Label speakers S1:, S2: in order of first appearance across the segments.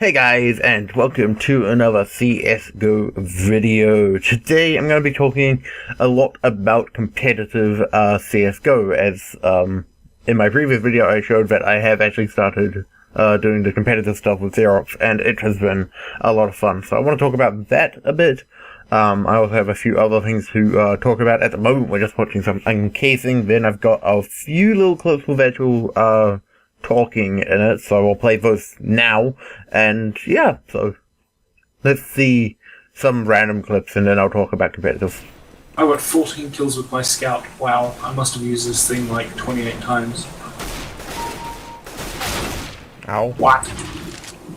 S1: Hey guys, and welcome to another CSGO video. Today I'm going to be talking a lot about competitive CSGO, as in my previous video I showed that I have actually started doing the competitive stuff with Xerox, and it has been a lot of fun. So I want to talk about that a bit. I also have a few other things to talk about. At the moment we're just watching some uncasing, then I've got a few little clips with actual talking in it, so I'll play those now, and yeah, so let's see some random clips and then I'll talk about competitive.
S2: I got 14 kills with my scout. Wow, I must have used this thing like 28 times.
S1: Ow.
S2: What?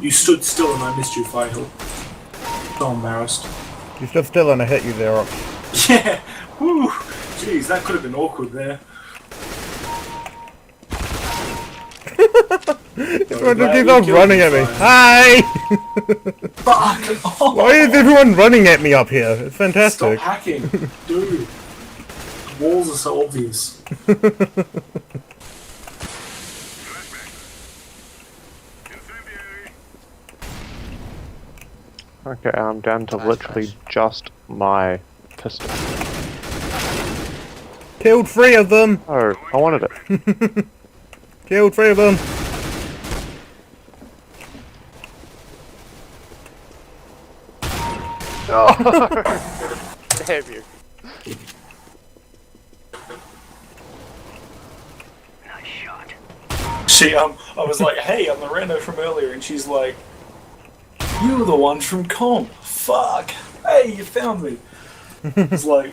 S2: You stood still and I missed you, Firehill. So embarrassed.
S1: You stood still and I hit you there.
S2: Yeah! Woo! Jeez, that could have been awkward there.
S1: Everyone keeps on running at me. Hi!
S2: Fuck! Oh.
S1: Why is everyone running at me up here? It's fantastic.
S2: Stop hacking! Dude! Walls are so obvious.
S3: Okay, I'm down to literally just my pistol.
S1: Killed 3 of them!
S3: Oh, I wanted it.
S1: Killed 3 of them!
S3: Oh! Damn you.
S2: Nice shot. I was like, hey, I'm the rando from earlier, and she's like, you were the one from comp. Fuck. Hey, you found me. It's like,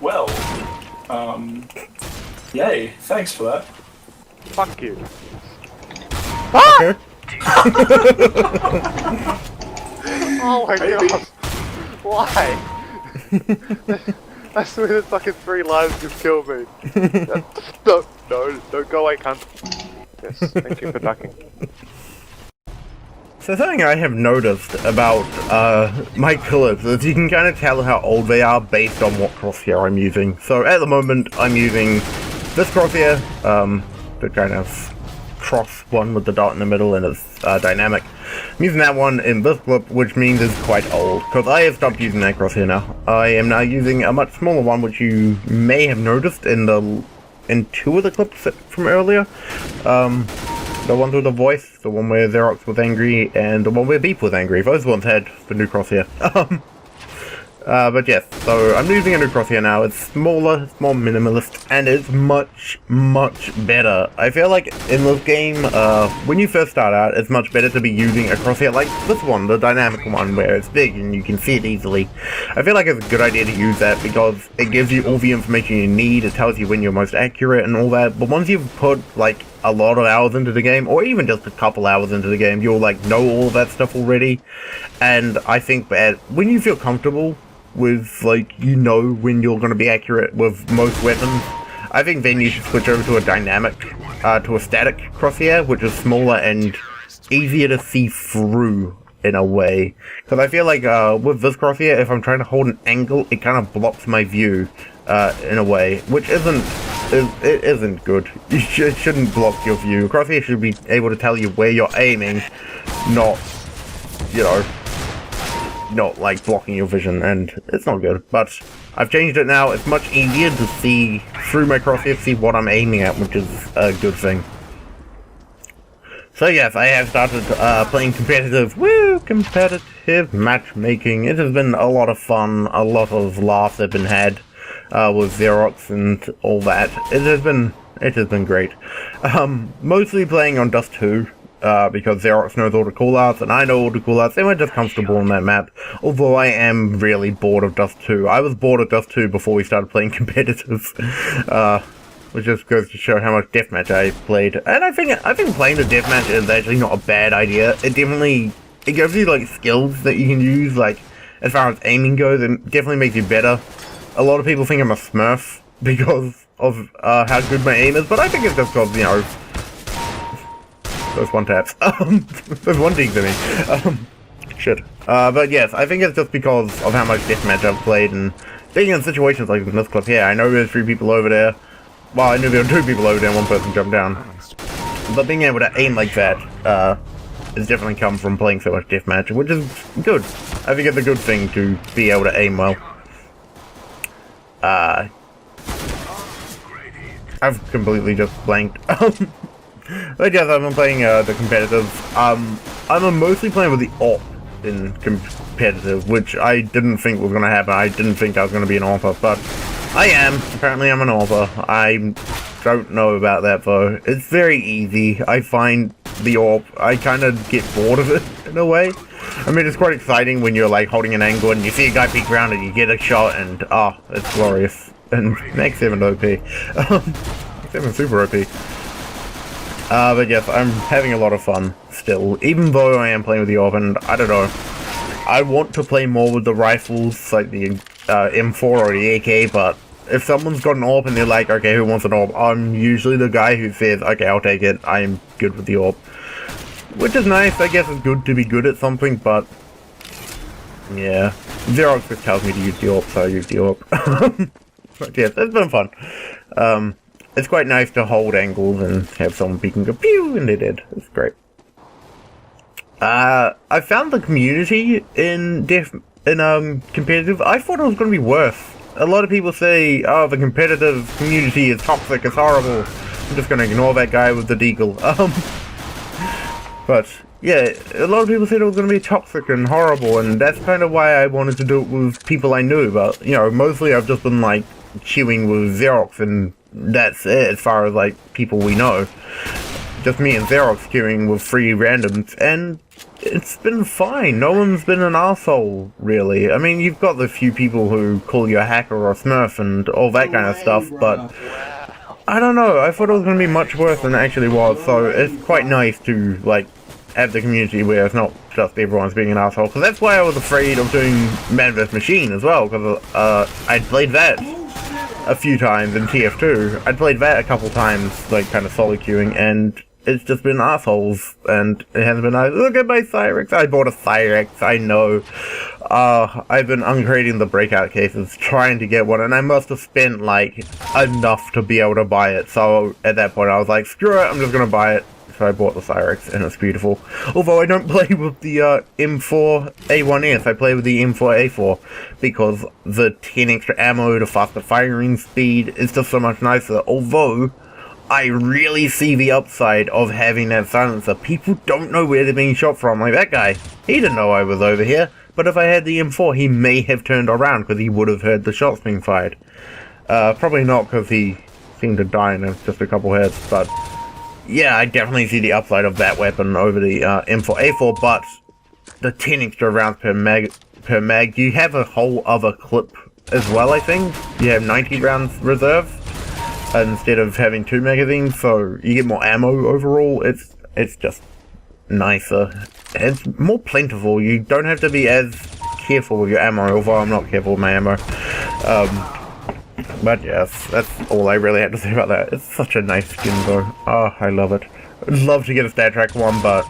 S2: well, yay, thanks for that.
S3: Fuck you.
S1: Okay.
S3: Oh my god. Why? I swear there's fucking 3 lives just killed me. No, don't go away, cunt. Yes, thank you for ducking.
S1: So something I have noticed about my clips is you can kind of tell how old they are based on what crosshair I'm using. So at the moment I'm using this crosshair, the kind of cross one with the dot in the middle, and it's dynamic. I'm using that one in this clip, which means it's quite old, because I have stopped using that crosshair now. I am now using a much smaller one, which you may have noticed in 2 of the clips from earlier. The one with the voice, the one where Xerox was angry, and the one where Beep was angry. Those ones had the new crosshair. But yes, so I'm using a new crosshair now. It's smaller, it's more minimalist, and it's much, much better. I feel like in this game, when you first start out, it's much better to be using a crosshair like this one, the dynamic one, where it's big and you can see it easily. I feel like it's a good idea to use that because it gives you all the information you need, it tells you when you're most accurate and all that, but once you've put, like, a lot of hours into the game, or even just a couple hours into the game, you'll, like, know all that stuff already, and I think that when you feel comfortable with, like, you know when you're going to be accurate with most weapons, I think then you should switch over to a dynamic, to a static crosshair, which is smaller and easier to see through in a way. Because I feel like with this crosshair, if I'm trying to hold an angle, it kind of blocks my view in a way, which isn't good. It shouldn't block your view. Crosshair should be able to tell you where you're aiming, not, you know, not like blocking your vision, and it's not good. But I've changed it now. It's much easier to see through my crosshair, see what I'm aiming at, which is a good thing. So yes, I have started playing competitive. Woo! Competitive matchmaking. It has been a lot of fun. A lot of laughs have been had with Xerox and all that. It has been great. Mostly playing on Dust 2. Because Xerox knows all the callouts, and I know all the callouts, and we're just comfortable on that map. Although I am really bored of Dust 2. I was bored of Dust 2 before we started playing competitive. Which just goes to show how much deathmatch I played. And I think playing the deathmatch is actually not a bad idea. It gives you, like, skills that you can use, like, as far as aiming goes, and definitely makes you better. A lot of people think I'm a smurf because of how good my aim is, but I think it's just because, you know, those one taps. Those one digs at me. Shit. But yes, I think it's just because of how much deathmatch I've played, and being in situations like in this clip here, I know there's 3 people over there. Well, I knew there were 2 people over there and 1 person jumped down. But being able to aim like that, it's definitely come from playing so much deathmatch, which is good. I think it's a good thing to be able to aim well. I've completely just blanked. But yes, I've been playing the competitive. I'm mostly playing with the AWP in competitive, which I didn't think was going to happen. I didn't think I was going to be an AWPer, but I am. Apparently I'm an AWPer. I don't know about that though. It's very easy. I find the AWP, I kind of get bored of it in a way. I mean, it's quite exciting when you're like holding an angle and you see a guy peek around and you get a shot and it's glorious. And Max 7 OP. Max 7 super OP. But yes, I'm having a lot of fun still, even though I am playing with the AWP, and I don't know. I want to play more with the rifles, like the M4 or the AK, but if someone's got an AWP and they're like, okay, who wants an AWP? I'm usually the guy who says, okay, I'll take it, I'm good with the AWP. Which is nice, I guess it's good to be good at something, but yeah. Xerox just tells me to use the AWP, so I use the AWP. But yes, it's been fun. It's quite nice to hold angles and have someone peek and go pew, and they're dead. It's great. I found the community in competitive. I thought it was going to be worse. A lot of people say, oh, the competitive community is toxic, it's horrible. I'm just going to ignore that guy with the deagle. But yeah, a lot of people said it was going to be toxic and horrible, and that's kind of why I wanted to do it with people I knew. But you know, mostly I've just been like queuing with Xerox, and that's it as far as like people we know. Just me and Xerox queuing with 3 randoms, and it's been fine. No one's been an asshole, really. I mean, you've got the few people who call you a hacker or a smurf and all that kind of stuff, but I don't know. I thought it was going to be much worse than it actually was, so it's quite nice to like have the community where it's not just everyone's being an asshole. Because that's why I was afraid of doing Man vs Machine as well, because I'd played that a few times in TF2. I'd played that a couple times, like kind of solo queuing, and it's just been assholes, and it hasn't been nice. Look at my Cyrex. I bought a Cyrex, I know. I've been uncrating the breakout cases, trying to get one, and I must have spent, like, enough to be able to buy it. So, at that point, I was like, screw it, I'm just gonna buy it. So I bought the Cyrex, and it's beautiful. Although I don't play with the M4A1S, I play with the M4A4, because the 10 extra ammo, the faster firing speed, is just so much nicer. Although I really see the upside of having that silencer. People don't know where they're being shot from. Like that guy, he didn't know I was over here. But if I had the M4, he may have turned around because he would have heard the shots being fired. Probably not, because he seemed to die in just a couple hits. But yeah, I definitely see the upside of that weapon over the M4A4. But the 10 extra rounds per mag, you have a whole other clip as well. I think you have 90 rounds reserve instead of having 2 magazines, so you get more ammo overall. It's just nicer. It's more plentiful. You don't have to be as careful with your ammo, although I'm not careful with my ammo. But yes, that's all I really have to say about that. It's such a nice skin though. Oh, I love it. I'd love to get a Stat Track one, but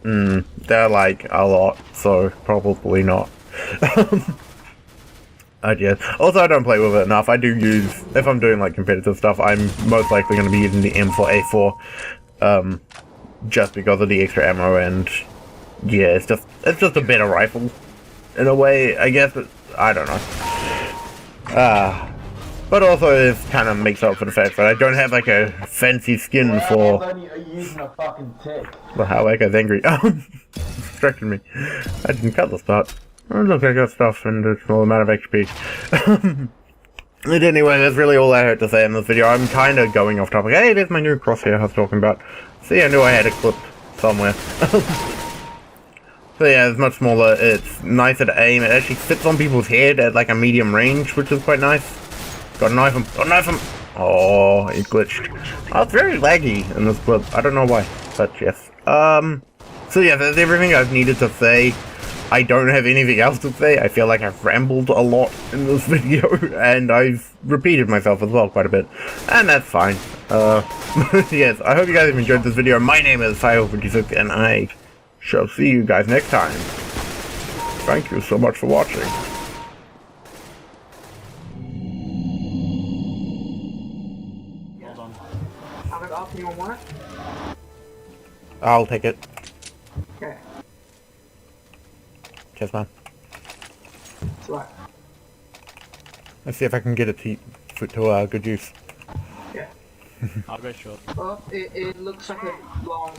S1: they're like a lot, so probably not. Also, I don't play with it enough. I do use, if I'm doing like competitive stuff, I'm most likely going to be using the M4A4, just because of the extra ammo, and yeah, it's just a better rifle in a way, I guess. But I don't know. But also it kind of makes up for the fact that I don't have like a fancy skin for. Well, how Echo's angry. Distracted me. I didn't cut this part. Oh, look, I got stuff and a small amount of XP. But anyway, that's really all I had to say in this video. I'm kind of going off topic. Hey, there's my new crosshair I was talking about. See, I knew I had a clip somewhere. So yeah, it's much smaller. It's nicer to aim. It actually fits on people's head at like a medium range, which is quite nice. Gotta knife him. Gotta knife him. Oh, it glitched. Oh, it's very laggy in this clip. I don't know why, but yes. So yeah, that's everything I've needed to say. I don't have anything else to say. I feel like I've rambled a lot in this video, and I've repeated myself as well quite a bit, and that's fine. Yes, I hope you guys have enjoyed this video. My name is Cyho56, and I shall see you guys next time. Thank you so much for watching.
S4: Hold on. I'll take it.
S1: I'll take it.
S4: Okay.
S1: Cheers, man.
S4: It's right.
S1: Let's see if I can get it to good use.
S4: Yeah.
S5: I'll go short.
S4: Oh, it looks like a long.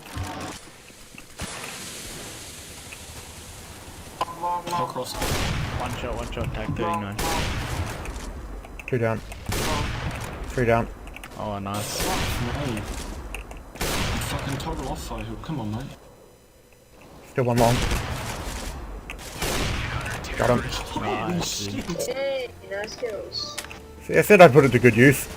S2: I'll cross.
S5: One shot, tag 39.
S1: 2 down. 3 down.
S5: Oh, nice.
S2: Hey. Fucking toggle off fire hook. Come on, mate.
S1: Still 1 long. Got him.
S5: Nice.
S6: Hey, nice kills.
S1: See, I said I'd put it to good use.